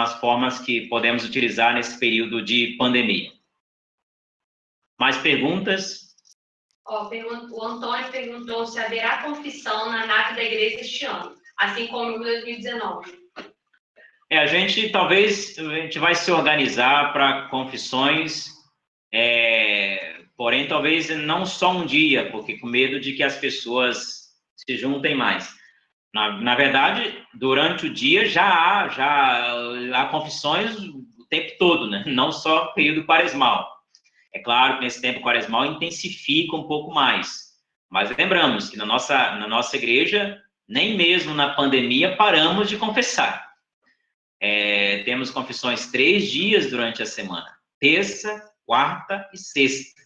as formas que podemos utilizar nesse período de pandemia. Mais perguntas? O Antônio perguntou se haverá confissão na NAP da igreja este ano, assim como em 2019. A gente vai se organizar para confissões, porém talvez não só um dia, porque com medo de que as pessoas se juntem mais. Na verdade, durante o dia já há confissões o tempo todo, né? Não só no período quaresmal. É claro que nesse tempo quaresmal intensifica um pouco mais. Mas lembramos que na nossa igreja, nem mesmo na pandemia, paramos de confessar. Temos confissões 3 dias durante a semana. Terça, quarta e sexta.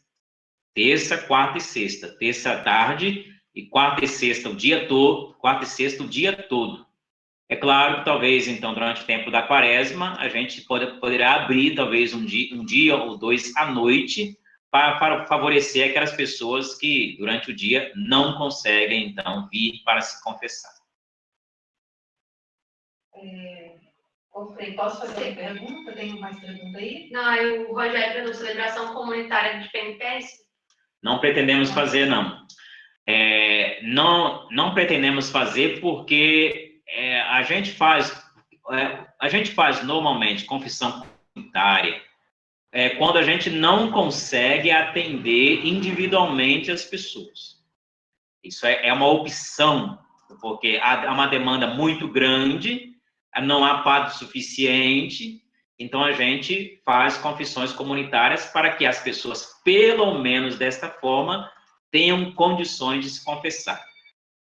Terça, quarta e sexta. Terça à tarde e quarta e sexta o dia todo. Quarta e sexta o dia todo. É claro que talvez, então, durante o tempo da quaresma, a gente poderá abrir, talvez, um dia ou 2 à noite, para favorecer aquelas pessoas que, durante o dia, não conseguem, então, vir para se confessar. Posso fazer uma pergunta? Tem mais pergunta aí? Não, o Rogério perguntou celebração comunitária de penitência. Não pretendemos fazer, não. Não pretendemos fazer porque a gente faz normalmente confissão comunitária quando a gente não consegue atender individualmente as pessoas. Isso é uma opção, porque há uma demanda muito grande, não há padre suficiente, então a gente faz confissões comunitárias para que as pessoas, pelo menos desta forma, tenham condições de se confessar.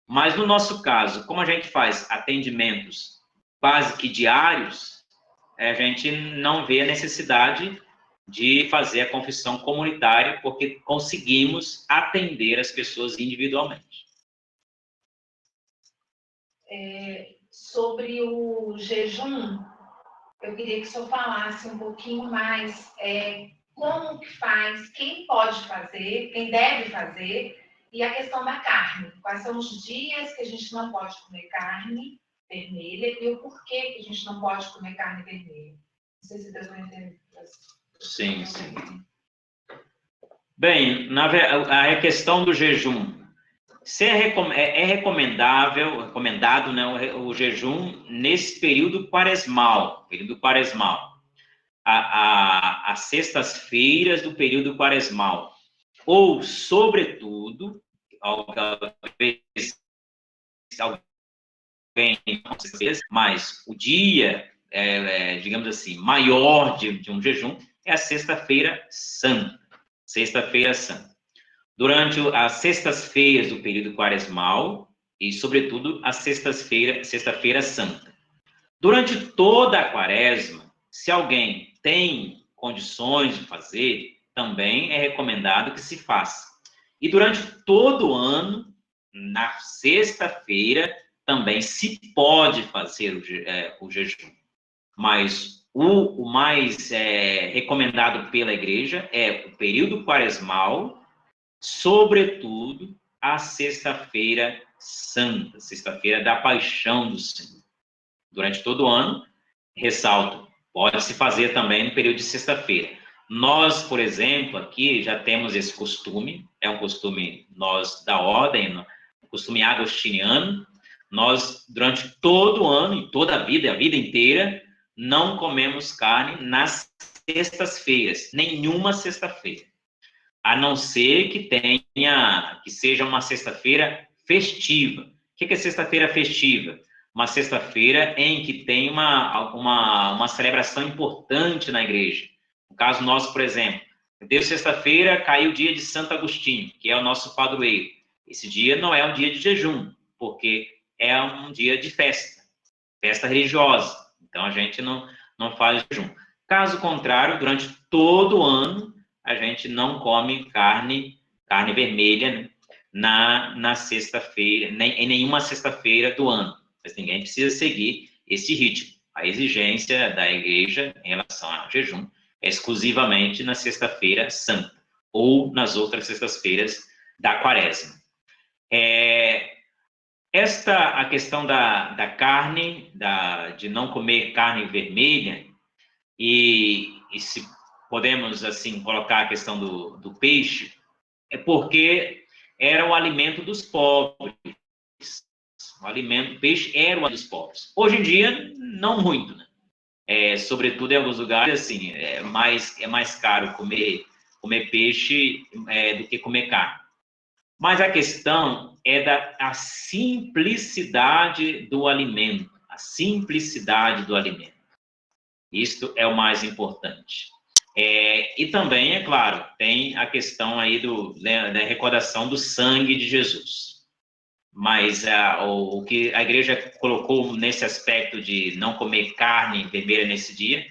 Mas no nosso caso, como a gente faz atendimentos quase que diários, a gente não vê a necessidade de fazer a confissão comunitária, porque conseguimos atender as pessoas individualmente. Sobre o jejum, eu queria que o senhor falasse um pouquinho mais como que faz, quem pode fazer, quem deve fazer, e a questão da carne. Quais são os dias que a gente não pode comer carne vermelha e o porquê que a gente não pode comer carne vermelha. Não sei se deu para entender. Sim. Bem, a questão do jejum. É recomendado, né, o jejum nesse período quaresmal. As sextas-feiras do período quaresmal. Ou, sobretudo, mas o dia, digamos assim, maior de um jejum é a Sexta-feira Santa. Sexta-feira Santa. Durante as sextas-feiras do período quaresmal e, sobretudo, a Sexta-feira Santa. Durante toda a quaresma, se alguém tem condições de fazer, também é recomendado que se faça. E durante todo o ano, na sexta-feira, também se pode fazer o jejum. Mas o mais recomendado pela igreja é o período quaresmal, sobretudo a Sexta-feira Santa, Sexta-feira da Paixão do Senhor. Durante todo o ano, ressalto, pode-se fazer também no período de sexta-feira. Nós, por exemplo, aqui já temos esse costume, é um costume nós da ordem, um costume agostiniano. Nós, durante todo o ano, e toda a vida inteira, não comemos carne nas sextas-feiras, nenhuma sexta-feira. A não ser que seja uma sexta-feira festiva. O que é sexta-feira festiva? Uma sexta-feira em que tem uma celebração importante na igreja. No caso nosso, por exemplo, deu sexta-feira, caiu o dia de Santo Agostinho, que é o nosso padroeiro. Esse dia não é um dia de jejum, porque é um dia de festa religiosa. Então, a gente não faz jejum. Caso contrário, durante todo o ano, a gente não come carne vermelha, né, na sexta-feira, em nenhuma sexta-feira do ano. Mas ninguém precisa seguir esse ritmo. A exigência da igreja em relação ao jejum é exclusivamente na Sexta-feira Santa ou nas outras sextas-feiras da Quaresma. A questão da carne, de não comer carne vermelha, e se podemos, assim, colocar a questão do peixe, é porque era o alimento dos pobres. O peixe era o alimento dos pobres. Hoje em dia, não muito, né? Sobretudo em alguns lugares, assim, é mais caro comer peixe do que comer carne. Mas a questão é a simplicidade do alimento. A simplicidade do alimento. Isto é o mais importante. E também, é claro, tem a questão aí da recordação do sangue de Jesus. Mas o que a igreja colocou nesse aspecto de não comer carne vermelha nesse dia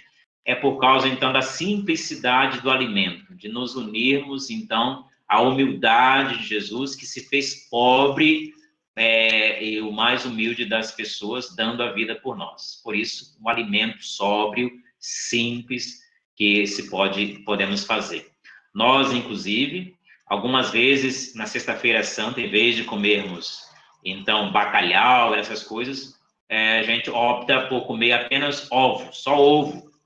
é por causa, então, da simplicidade do alimento, de nos unirmos, então, à humildade de Jesus, que se fez pobre e o mais humilde das pessoas, dando a vida por nós. Por isso, um alimento sóbrio, simples, que podemos fazer. Nós, inclusive, algumas vezes, na Sexta-feira Santa, em vez de comermos, então, bacalhau, essas coisas, a gente opta por comer apenas ovo, só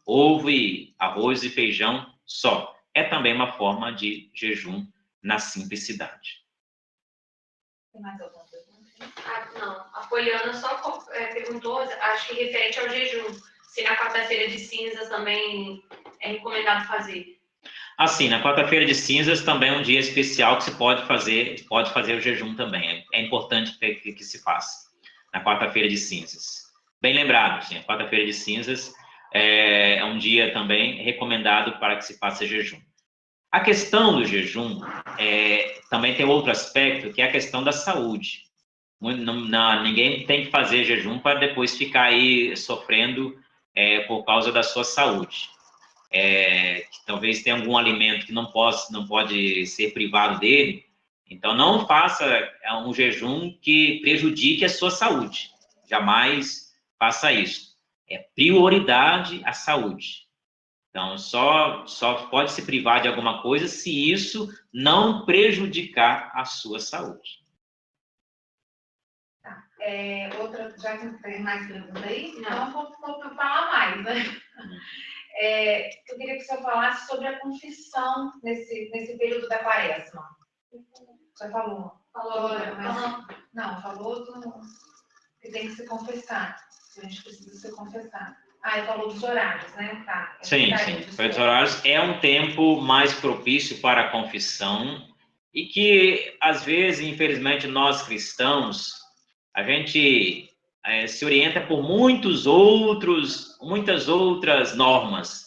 ovo e arroz e feijão só. É também uma forma de jejum na simplicidade. Tem mais alguma pergunta? Não, a Poliana só perguntou, acho que referente ao jejum, se na quarta-feira de cinzas também é recomendado fazer. Assim, na quarta-feira de cinzas também é um dia especial que se pode fazer o jejum também. É importante que se faça na quarta-feira de cinzas. Bem lembrado, sim, a quarta-feira de cinzas é um dia também recomendado para que se faça jejum. A questão do jejum também tem outro aspecto, que é a questão da saúde. Ninguém tem que fazer jejum para depois ficar aí sofrendo por causa da sua saúde. Que talvez tenha algum alimento que não pode ser privado dele, então não faça um jejum que prejudique a sua saúde. Jamais faça isso. É prioridade a saúde. Então, só pode se privar de alguma coisa se isso não prejudicar a sua saúde. Tá. Outra, já que tem mais perguntas aí, então vou falar mais, né? Eu queria que o senhor falasse sobre a confissão nesse período da quaresma. Já falou? Falou, mas, não, falou que tem que se confessar. A gente precisa se confessar. Ele falou dos horários, né? Tá. Sim. Os horários é um tempo mais propício para a confissão e que, às vezes, infelizmente, nós cristãos, a gente se orienta por muitas outras normas.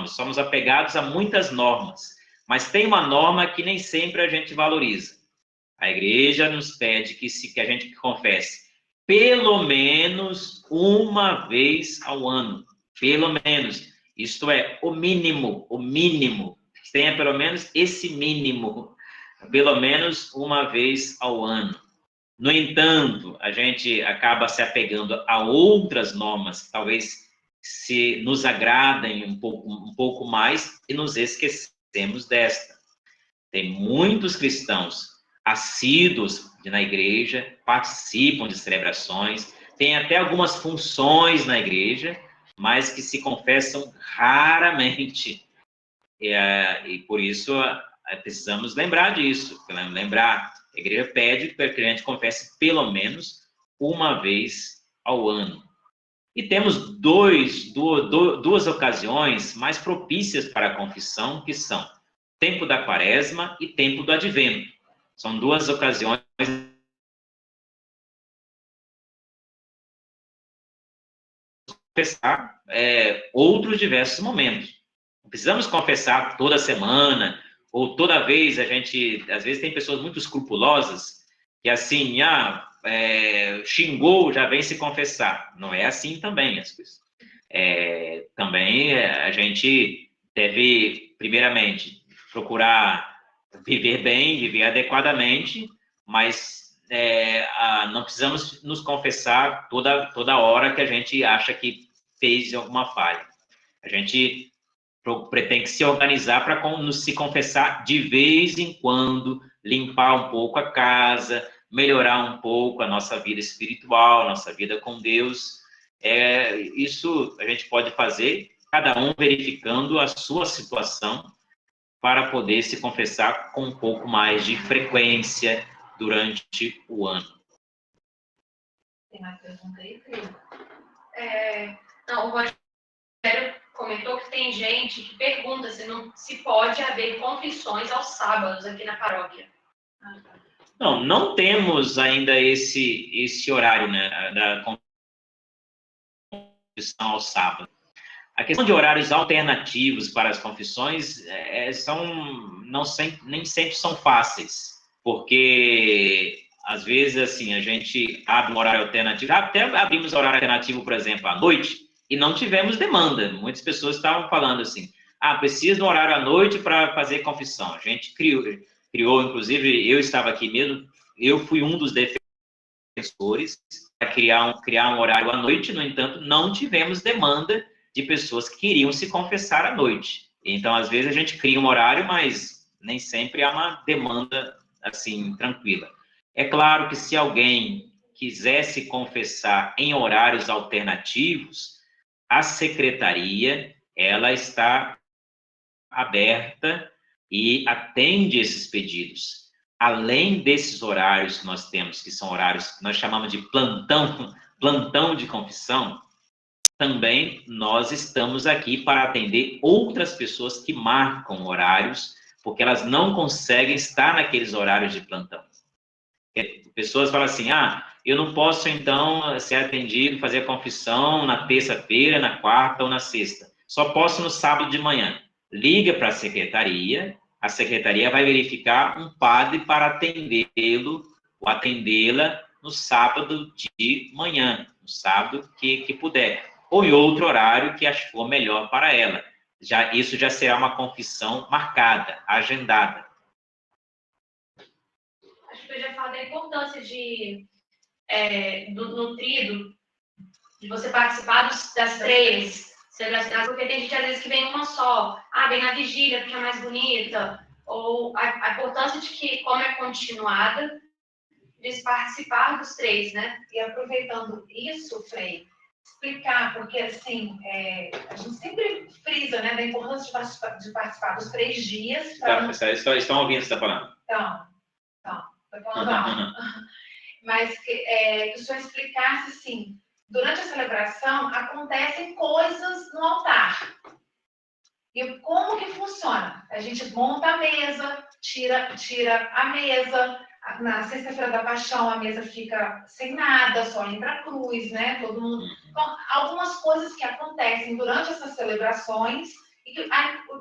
Somos apegados a muitas normas. Mas tem uma norma que nem sempre a gente valoriza. A igreja nos pede que a gente confesse pelo menos uma vez ao ano. Pelo menos. Isto é, o mínimo. Tenha pelo menos esse mínimo. Pelo menos uma vez ao ano. No entanto, a gente acaba se apegando a outras normas que talvez se nos agradem um pouco mais e nos esquecemos desta. Tem muitos cristãos assíduos na igreja, participam de celebrações, têm até algumas funções na igreja, mas que se confessam raramente. E por isso precisamos lembrar disso, a igreja pede que a gente confesse pelo menos uma vez ao ano. E temos duas ocasiões mais propícias para a confissão, que são tempo da quaresma e tempo do advento. São duas ocasiões de confessar outros diversos momentos. Não precisamos confessar toda semana, ou toda vez. Às vezes tem pessoas muito escrupulosas, que assim, xingou, já vem se confessar. Não é assim também as coisas. Também a gente deve, primeiramente, procurar viver bem, viver adequadamente, mas não precisamos nos confessar toda hora que a gente acha que fez alguma falha. A gente tem que se organizar para se confessar de vez em quando, limpar um pouco a casa, melhorar um pouco a nossa vida espiritual, a nossa vida com Deus. Isso a gente pode fazer, cada um verificando a sua situação, para poder se confessar com um pouco mais de frequência durante o ano. Tem mais pergunta aí, Cris? Não, o Rogério comentou que tem gente que pergunta se pode haver confissões aos sábados aqui na paróquia. Não temos ainda esse horário, né, da confissão ao sábado. A questão de horários alternativos para as confissões nem sempre são fáceis, porque às vezes assim a gente abre um horário alternativo, até abrimos horário alternativo, por exemplo, à noite, e não tivemos demanda. Muitas pessoas estavam falando assim, preciso de um horário à noite para fazer confissão. A gente criou, inclusive, eu estava aqui mesmo, eu fui um dos defensores para criar um horário à noite. No entanto, não tivemos demanda de pessoas que queriam se confessar à noite. Então, às vezes, a gente cria um horário, mas nem sempre há uma demanda, assim, tranquila. É claro que se alguém quiser se confessar em horários alternativos, a secretaria, ela está aberta e atende esses pedidos. Além desses horários que nós temos, que são horários que nós chamamos de plantão de confissão, também nós estamos aqui para atender outras pessoas que marcam horários, porque elas não conseguem estar naqueles horários de plantão. Pessoas falam assim, eu não posso, então, ser atendido, fazer a confissão na terça-feira, na quarta ou na sexta. Só posso no sábado de manhã. Liga para a secretaria vai verificar um padre para atendê-lo ou atendê-la no sábado de manhã, no sábado que puder, ou em outro horário que for melhor para ela. Isso já será uma confissão marcada, agendada. Acho que eu já falei da importância do trido, de você participar das três celebrações, porque tem gente às vezes que vem uma só, vem na vigília porque é mais bonita, ou a importância de que, como é continuada, de participar dos três, né? E aproveitando isso, Frei, explicar, porque assim, a gente sempre frisa, né, da importância de participar dos 3 dias. Estão ouvindo o que você está falando? Estou falando alto. Mas que o senhor explicasse, assim, durante a celebração acontecem coisas no altar. E como que funciona? A gente monta a mesa, tira a mesa. Na sexta-feira da Paixão, a mesa fica sem nada, só entra a cruz, né? Todo mundo. Então, algumas coisas que acontecem durante essas celebrações, e que,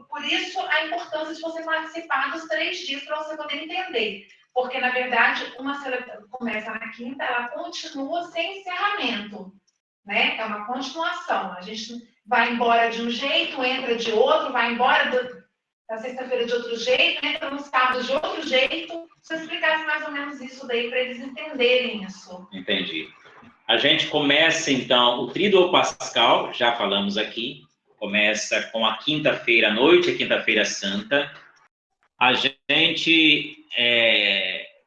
por isso a importância de você participar dos 3 dias, para você poder entender. Porque, na verdade, uma celebração começa na quinta, ela continua sem encerramento, né? É uma continuação. A gente vai embora de um jeito, entra de outro, vai embora da sexta-feira de outro jeito, entra no sábado de outro jeito. Se eu explicasse mais ou menos isso daí, para eles entenderem isso. Entendi. A gente começa, então, o Tríduo Pascal, já falamos aqui, começa com a quinta-feira à noite, a quinta-feira santa. A gente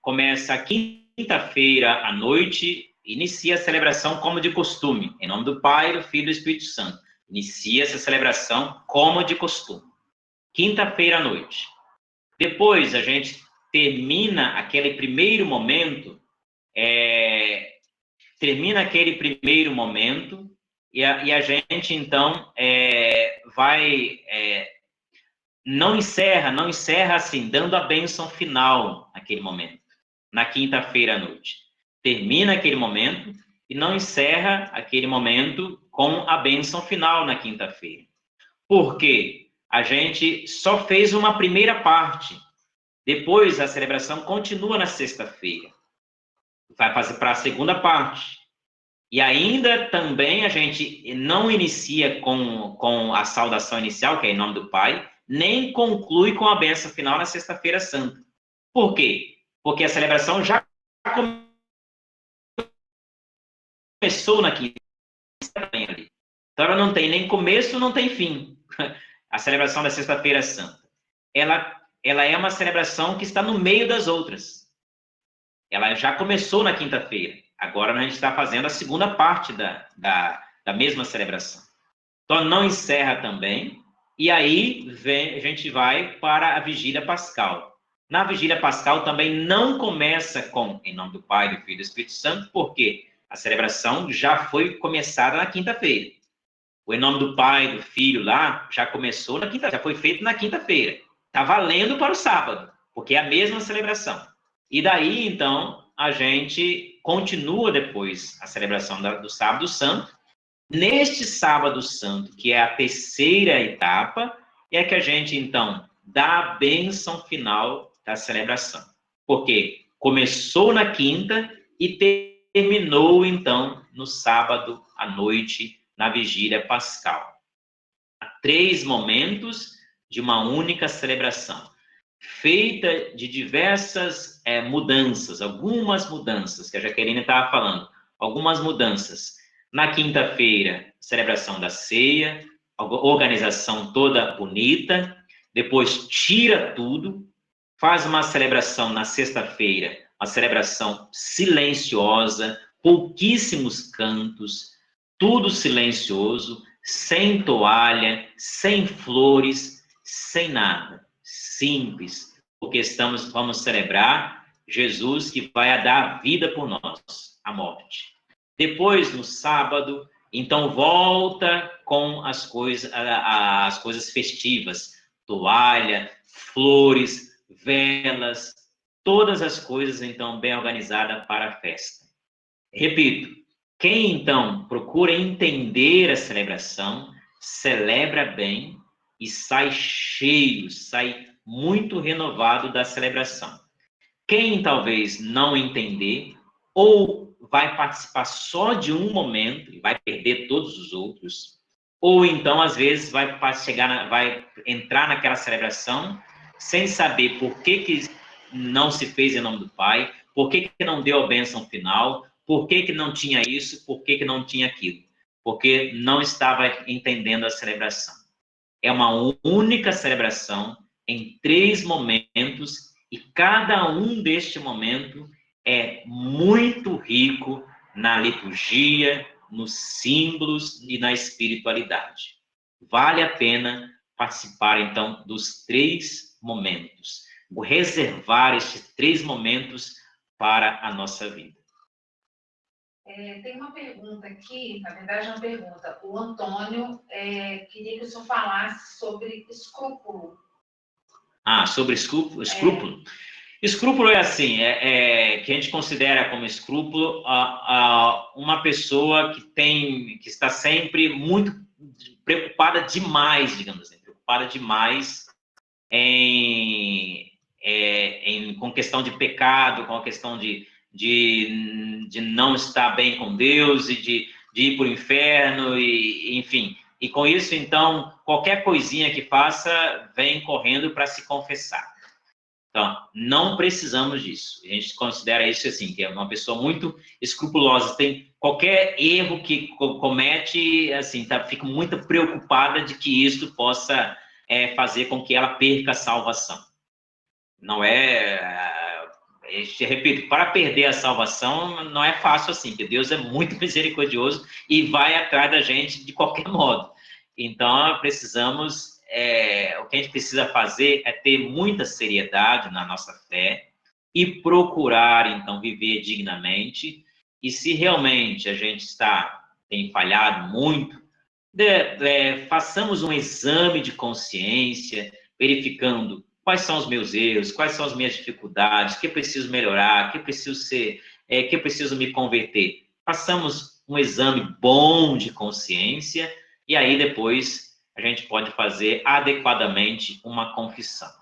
começa a quinta-feira à noite, inicia a celebração como de costume, em nome do Pai, do Filho e do Espírito Santo. Inicia essa celebração como de costume. Quinta-feira à noite. Depois, a gente termina aquele primeiro momento, e a gente, então, não encerra assim, dando a bênção final naquele momento, na quinta-feira à noite. Termina aquele momento e não encerra aquele momento com a bênção final na quinta-feira. Por quê? A gente só fez uma primeira parte. Depois, a celebração continua na sexta-feira. Vai fazer para a segunda parte. E ainda também a gente não inicia com a saudação inicial, que é em nome do Pai, nem conclui com a bênção final na sexta-feira santa. Por quê? Porque a celebração já começou na quinta-feira ali. Então, ela não tem nem começo, não tem fim. A celebração da sexta-feira santa. Ela é uma celebração que está no meio das outras. ela já começou na quinta-feira. Agora a gente está fazendo a segunda parte da mesma celebração. Então, não encerra também. E aí a gente vai para a vigília pascal. Na vigília pascal também não começa com em nome do Pai, do Filho e do Espírito Santo, porque a celebração já foi começada na quinta-feira. O em nome do Pai, do Filho lá já começou na quinta, já foi feito na quinta-feira. Está valendo para o sábado, porque é a mesma celebração. E daí, então, a gente continua depois a celebração do Sábado Santo. Neste Sábado Santo, que é a terceira etapa, é que a gente, então, dá a bênção final da celebração. Porque começou na quinta e terminou, então, no sábado à noite, na vigília pascal. Há 3 momentos de uma única celebração, feita de diversas mudanças, algumas mudanças, que a Jaqueline estava falando, algumas mudanças. Na quinta-feira, celebração da ceia, organização toda bonita, depois tira tudo, faz uma celebração na sexta-feira, uma celebração silenciosa, pouquíssimos cantos, tudo silencioso, sem toalha, sem flores, sem nada. Simples, porque vamos celebrar Jesus que vai dar a vida por nós, a morte. Depois, no sábado, então volta com as coisas festivas, toalha, flores, velas, todas as coisas, então, bem organizadas para a festa. Repito, quem, então, procura entender a celebração, celebra bem e sai cheio, sai muito renovado da celebração. Quem, talvez, não entender, ou vai participar só de um momento e vai perder todos os outros, ou então, às vezes, vai entrar naquela celebração sem saber por que não se fez em nome do Pai, por que não deu a bênção final, por que não tinha isso, por que não tinha aquilo, porque não estava entendendo a celebração. É uma única celebração em 3 momentos e cada um deste momento é muito rico na liturgia, nos símbolos e na espiritualidade. Vale a pena participar, então, dos 3 momentos. Vou reservar estes 3 momentos para a nossa vida. Tem uma pergunta aqui, na verdade é uma pergunta. O Antônio queria que o senhor falasse sobre escrúpulo. Sobre escrúpulo? Escrúpulo é assim, que a gente considera como escrúpulo uma pessoa que está sempre muito preocupada demais, digamos assim, preocupada demais com questão de pecado, com a questão de não estar bem com Deus e de ir para o inferno, enfim. E com isso, então, qualquer coisinha que faça, vem correndo para se confessar. Então, não precisamos disso. A gente considera isso assim, que é uma pessoa muito escrupulosa. Tem qualquer erro que comete, assim, fica muito preocupada de que isso possa fazer com que ela perca a salvação. Não repito, para perder a salvação não é fácil assim, porque Deus é muito misericordioso e vai atrás da gente de qualquer modo. Então, precisamos, o que a gente precisa fazer é ter muita seriedade na nossa fé e procurar, então, viver dignamente. E se realmente a gente tem falhado muito, façamos um exame de consciência, verificando quais são os meus erros, quais são as minhas dificuldades, o que eu preciso melhorar, o que eu preciso que eu preciso me converter. Façamos um exame bom de consciência e aí depois a gente pode fazer adequadamente uma confissão.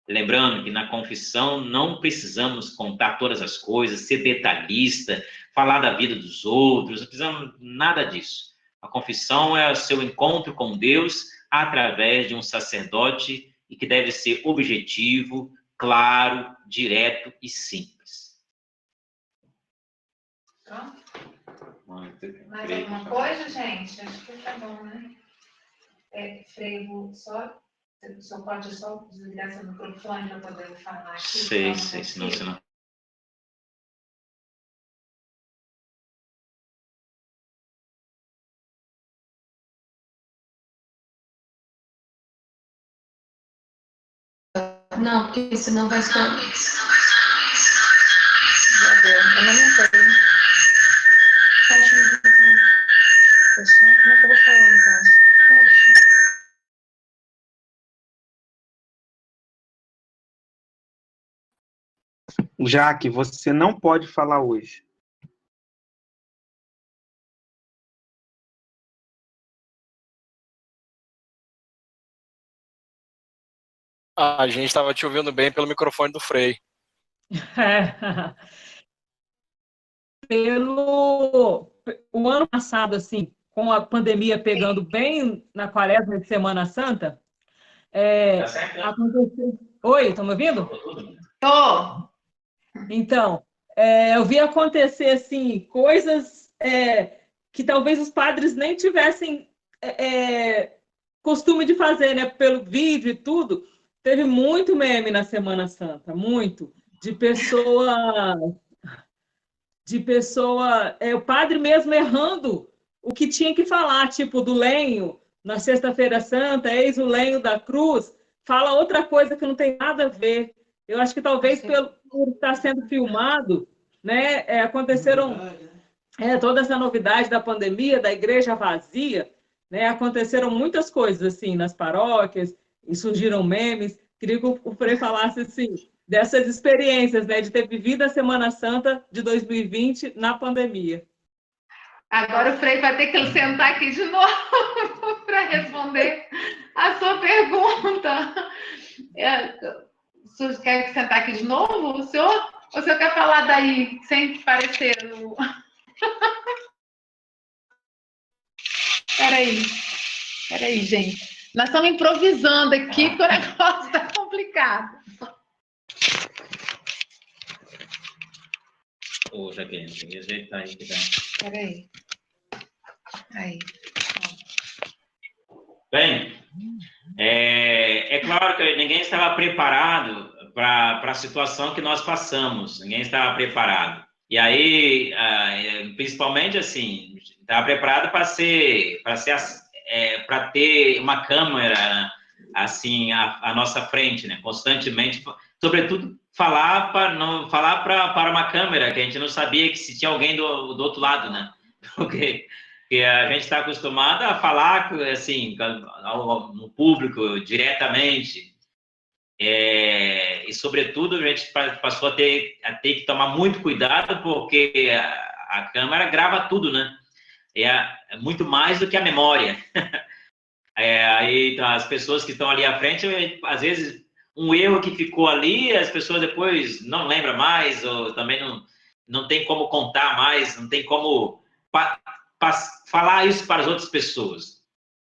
Lembrando que na confissão não precisamos contar todas as coisas, ser detalhista, falar da vida dos outros, não precisamos nada disso. A confissão é o seu encontro com Deus através de um sacerdote e que deve ser objetivo, claro, direto e simples. Pronto? Mais alguma coisa, gente? Acho que tá bom, né? Frevo, o senhor pode só desligar seu microfone para poder falar aqui? Sei, senão você não Não, porque senão vai ficar... Já deu, eu não sei. Fecha o microfone. Fechou? Como é que eu vou falar, então? Fecha. Jaque, você não pode falar hoje. A gente estava te ouvindo bem pelo microfone do Frei. É. O ano passado, assim, com a pandemia pegando bem na quaresma de Semana Santa, Tá certo? aconteceu... Oi, estão me ouvindo? Tô. Então, eu vi acontecer, assim, coisas que talvez os padres nem tivessem costume de fazer, né? Pelo vídeo e tudo. Teve muito meme na Semana Santa, muito. De pessoa, o padre mesmo errando o que tinha que falar, tipo do lenho, na Sexta-feira Santa, eis o lenho da cruz, fala outra coisa que não tem nada a ver. Eu acho que talvez por estar sendo filmado, né, aconteceram toda essa novidade da pandemia, da igreja vazia, né, aconteceram muitas coisas assim nas paróquias, e surgiram memes. Queria que o Frei falasse assim, dessas experiências, né, de ter vivido a Semana Santa de 2020 na pandemia. Agora o Frei vai ter que sentar aqui de novo para responder a sua pergunta. O senhor quer sentar aqui de novo, o senhor? Ou o senhor quer falar daí, sem parecer no... Peraí, gente. Nós estamos improvisando aqui, porque o negócio está complicado. Ô, Jaqueline, tem que ajeitar aí que tá. Peraí. Aí. Bem, é claro que ninguém estava preparado para a situação que nós passamos, ninguém estava preparado. E aí, principalmente assim, estava preparado para ter uma câmera assim à nossa frente, né? Constantemente, sobretudo falar para uma câmera que a gente não sabia que se tinha alguém do outro lado, né? Porque a gente está acostumado a falar assim no público diretamente. E, sobretudo, a gente passou a ter que tomar muito cuidado, porque a câmera grava tudo, né? É muito mais do que a memória. Aí, então, as pessoas que estão ali à frente, às vezes, um erro que ficou ali, as pessoas depois não lembram mais, ou também não tem como contar mais, não tem como falar isso para as outras pessoas.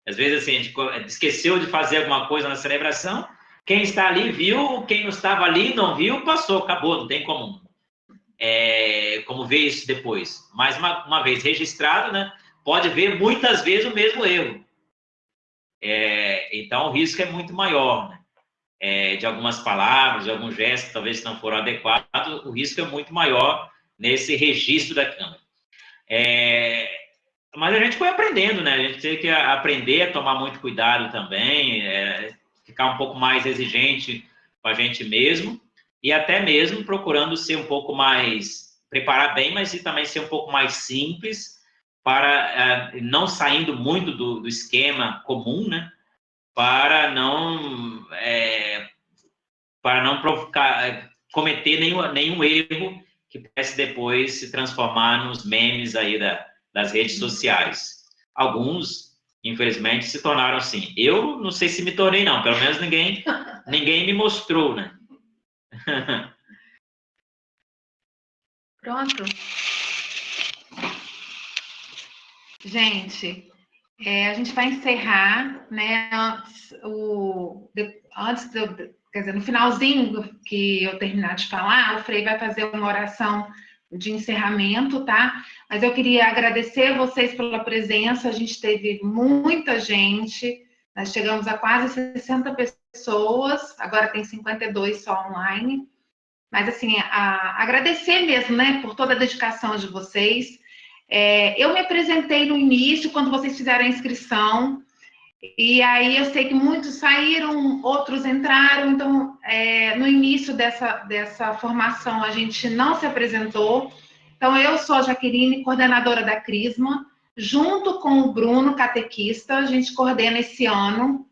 Às vezes, assim, a gente esqueceu de fazer alguma coisa na celebração, quem está ali viu, quem não estava ali não viu, passou, acabou, não tem como ver isso depois. Mas uma vez registrado, né, pode ver muitas vezes o mesmo erro. Então, o risco é muito maior, né? De algumas palavras, de alguns gestos, talvez se não foram adequados, o risco é muito maior nesse registro da câmera. Mas a gente foi aprendendo, né? A gente teve que aprender a tomar muito cuidado também, ficar um pouco mais exigente com a gente mesmo, e até mesmo procurando ser um pouco mais, preparar bem, mas e também ser um pouco mais simples, para não saindo muito do esquema comum, né? Para não cometer nenhum erro que pudesse depois se transformar nos memes aí das redes sociais. Alguns, infelizmente, se tornaram assim. Eu não sei se me tornei, não. Pelo menos ninguém me mostrou, né? Pronto. Gente, a gente vai encerrar, né? Quer dizer, no finalzinho que eu terminar de falar, o Frei vai fazer uma oração de encerramento, tá? Mas eu queria agradecer vocês pela presença, a gente teve muita gente, nós chegamos a quase 60 pessoas, agora tem 52 só online, mas assim, agradecer mesmo, né, por toda a dedicação de vocês. Eu me apresentei no início, quando vocês fizeram a inscrição, E aí eu sei que muitos saíram, outros entraram, então no início dessa formação a gente não se apresentou. Então eu sou a Jaqueline, coordenadora da Crisma, junto com o Bruno, catequista, a gente coordena esse ano.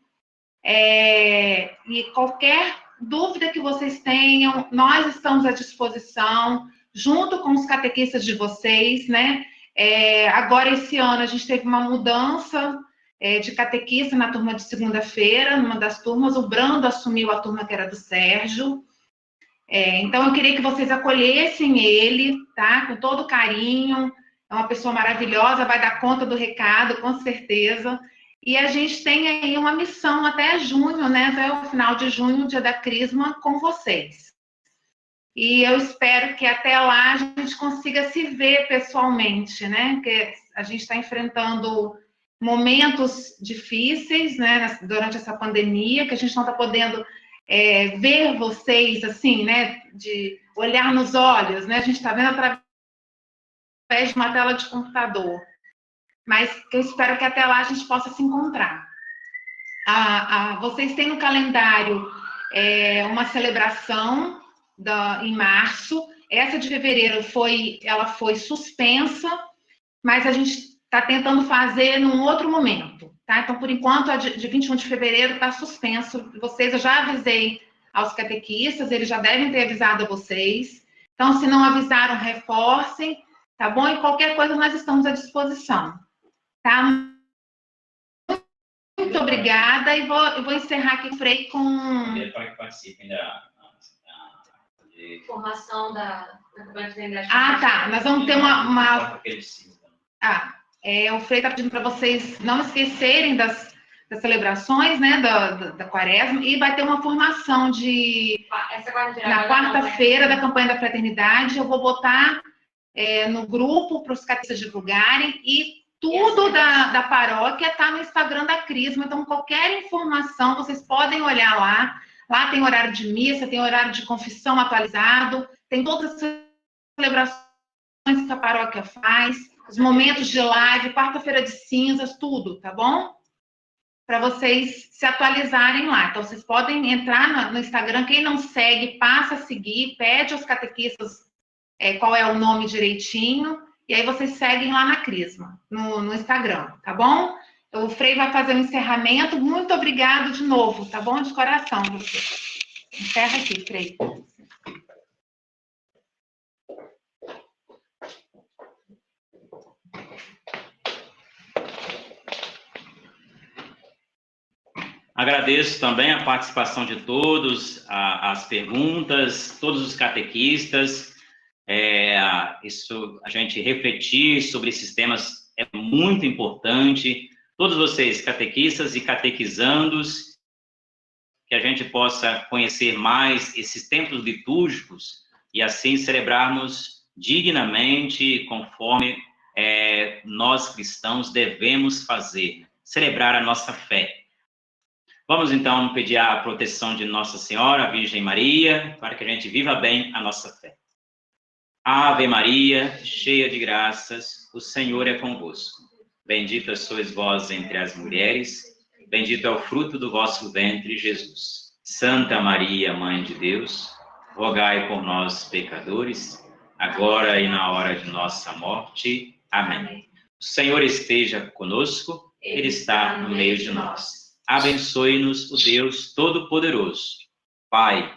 E qualquer dúvida que vocês tenham, nós estamos à disposição, junto com os catequistas de vocês, né? Agora, esse ano, a gente teve uma mudança de catequista na turma de segunda-feira, numa das turmas, o Brando assumiu a turma que era do Sérgio. Então, eu queria que vocês acolhessem ele, tá? Com todo carinho, é uma pessoa maravilhosa, vai dar conta do recado, com certeza. E a gente tem aí uma missão até junho, né? Até o final de junho, dia da Crisma, com vocês. E eu espero que até lá a gente consiga se ver pessoalmente, né? Porque a gente está enfrentando momentos difíceis, né? Durante essa pandemia, que a gente não está podendo ver vocês, assim, né? De olhar nos olhos, né? A gente está vendo através de uma tela de computador. Mas eu espero que até lá a gente possa se encontrar. Vocês têm no calendário uma celebração em março. Essa de fevereiro ela foi suspensa, mas a gente está tentando fazer num outro momento, tá? Então, por enquanto, a de 21 de fevereiro está suspenso. Eu já avisei aos catequistas, eles já devem ter avisado a vocês. Então, se não avisaram, reforcem, tá bom? E qualquer coisa nós estamos à disposição, tá? Muito obrigada, e vou encerrar aqui, Frei, com... Para que participem da Formação da campanha de identidade. Tá. Nós vamos ter uma... o Frei está pedindo para vocês não esquecerem das celebrações, né, da Quaresma, e vai ter uma formação na quarta-feira da campanha da fraternidade. Eu vou botar no grupo para os catequistas divulgarem, e tudo da paróquia está no Instagram da Crisma, então qualquer informação vocês podem olhar lá. Lá tem horário de missa, tem horário de confissão atualizado, tem todas as celebrações que a paróquia faz, os momentos de live, quarta-feira de cinzas, tudo, tá bom? Para vocês se atualizarem lá. Então, vocês podem entrar no Instagram, quem não segue, passa a seguir, pede aos catequistas qual é o nome direitinho, e aí vocês seguem lá na Crisma, no Instagram, tá bom? O Frei vai fazer um encerramento. Muito obrigado de novo, tá bom? De coração, você. Encerra aqui, Frei. Agradeço também a participação de todos, as perguntas, todos os catequistas. A gente refletir sobre esses temas é muito importante. Todos vocês, catequistas e catequizandos, que a gente possa conhecer mais esses tempos litúrgicos e assim celebrarmos dignamente, conforme nós cristãos devemos fazer, celebrar a nossa fé. Vamos então pedir a proteção de Nossa Senhora, a Virgem Maria, para que a gente viva bem a nossa fé. Ave Maria, cheia de graças, o Senhor é convosco. Bendita sois vós entre as mulheres, bendito é o fruto do vosso ventre, Jesus. Santa Maria, Mãe de Deus, rogai por nós, pecadores, agora e na hora de nossa morte. Amém. O Senhor esteja conosco, Ele está no meio de nós. Abençoe-nos o Deus Todo-Poderoso, Pai,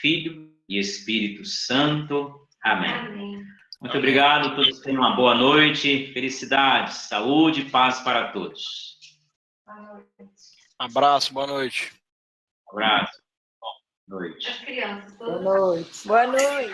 Filho e Espírito Santo. Amém. Amém. Muito obrigado, todos tenham uma boa noite, felicidade, saúde e paz para todos. Abraço, boa noite. Abraço, boa noite. As crianças, Boa noite. Boa noite.